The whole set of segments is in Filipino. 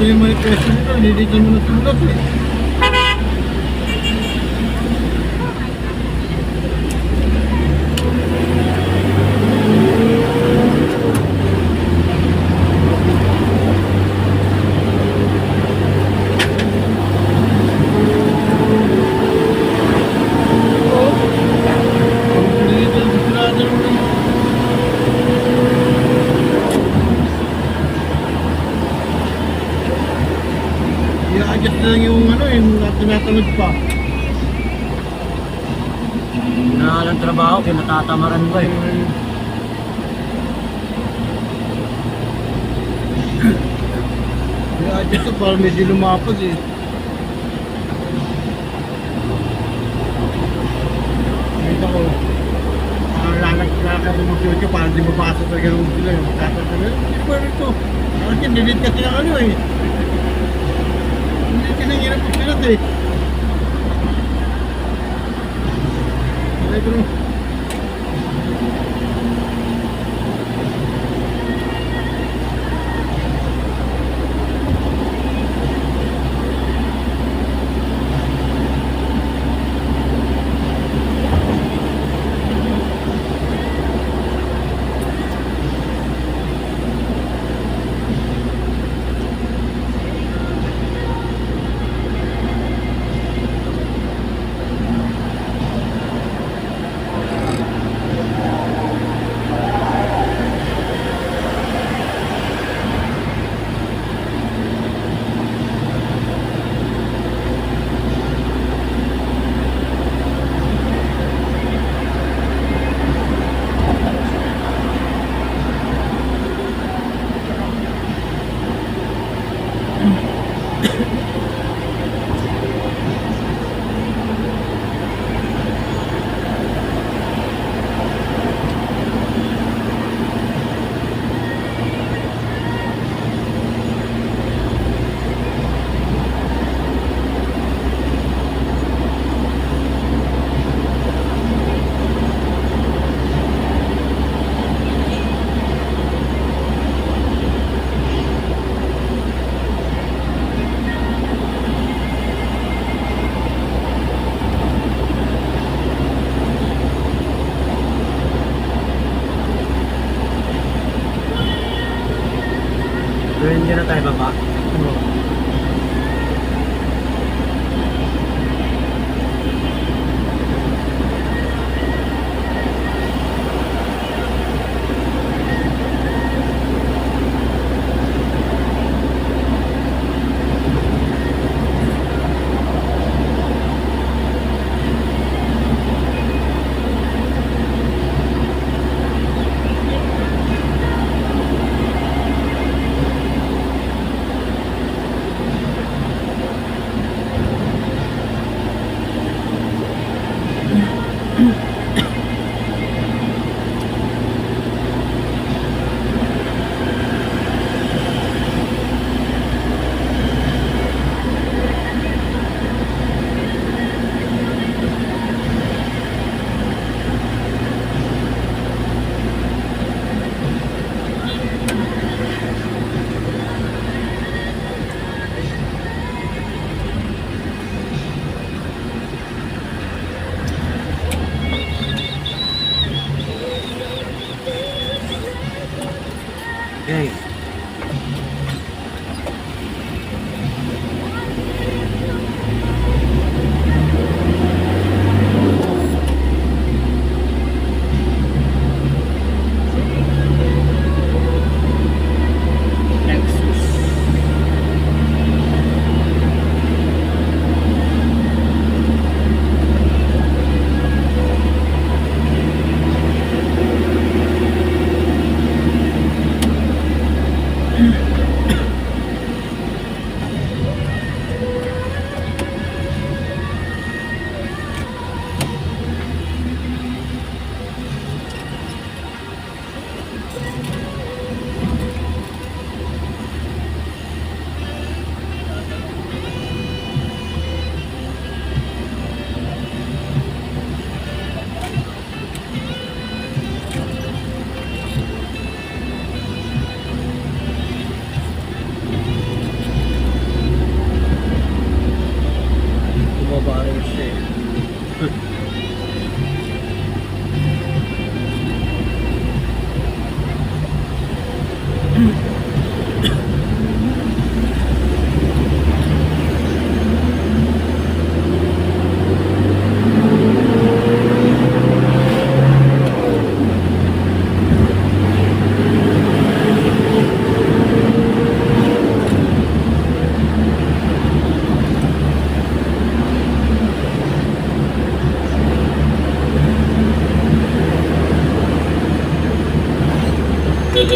yung manifesto nito, hindi dito mo natulog eh. I-adjust na lang yung ano, yung tinatamad pa. Nangalang trabaho, kinatatamaran ko eh. I-adjust na para medyo lumapag eh. Nakita ko, lalagkakad ng mag-video para di mabasa talaga ng sila yung tatanggol. Hindi ba ito? Kasi nilit kasi ng ano eh. Hindi kasi hirap ang silat eh. Ito no. Hindi na tayo baba. Okay. Ano,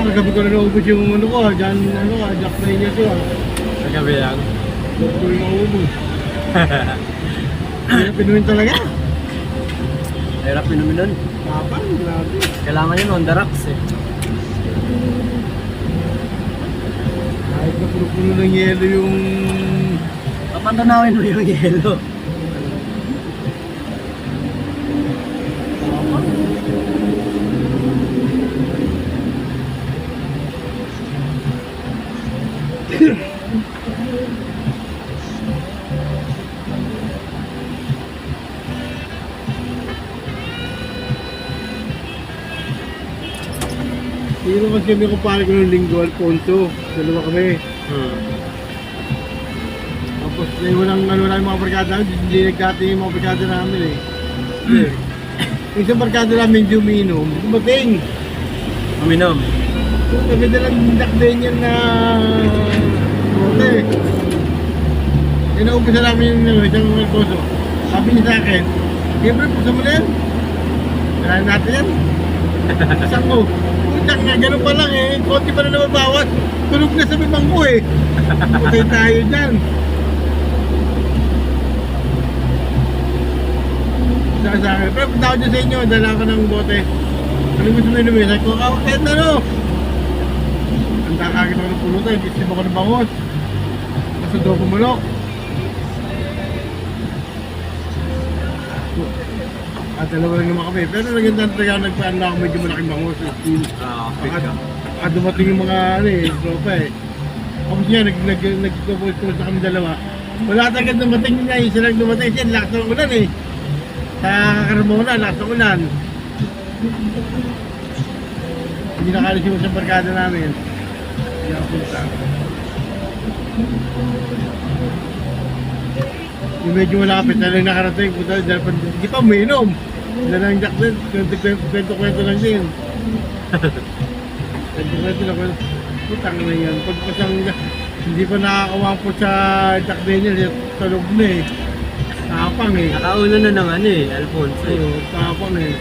kagabi ko na naubos yung ano ko, dyan, ano, Jack na inyo to, Sa gabi lang. Huwag ko yung maubos. Pinuhin talaga. Hirap inumin nun. Tapang, grabe. Kailangan yun on the rocks eh. Kahit na puno-puno ng yelo yung... Papantanawin mo yung yelo. Hindi naman kami kumpare ko ng linggo, Alfonso. Dalawa kami. Tapos may walang ano na yung mga barkada, hindi nagkati yung mga barkada namin eh. Yung isang barkada namin yung umiinom, dumating. Uminom. Kami dalang dakdenyan na bote. Inaumpisa namin yung ano, isang Alfonso. Sabi niya sa akin, siyempre, pusa mo na yan. Kailangan natin yan. Isang ko. Putang nga, ganun pa lang eh. Konti pa na naman bawas. Tulog na sa bibang ko eh. Putay tayo dyan. Sa akin, pero punta ako dyan sa inyo, dala ko ng bote. Ano gusto mo inumin? Sabi ko, kahit ano. Ang kakakit ako ng pulutan, isip ako ng bangos. Nasundo ko manok. At dalawa lang naman kami. Pero nagandang talaga nagpaan na ako medyo malaking bangos. Dumating yung mga ano eh, tropa eh. Tapos nga, nag-voice na kami dalawa. Wala talaga dumating nga eh. Sila dumating siya, lakas ng ulan eh. Sa Carmona, lakas ng ulan. Hindi nakalis yung sa barkada namin. Hindi ako punta. Yung medyo malapit na lang nakarating, punta dahil pa, hindi pa umiinom. Dahil ang Jack din, kwento-kwento lang din. Kwento-kwento lang. Putang na yan. Pagpasang hindi pa nakakawampot sa Jack Daniel, sa loob na eh. Tapang eh. Nakauna na ng ano eh, Alfonso eh. Tapang eh.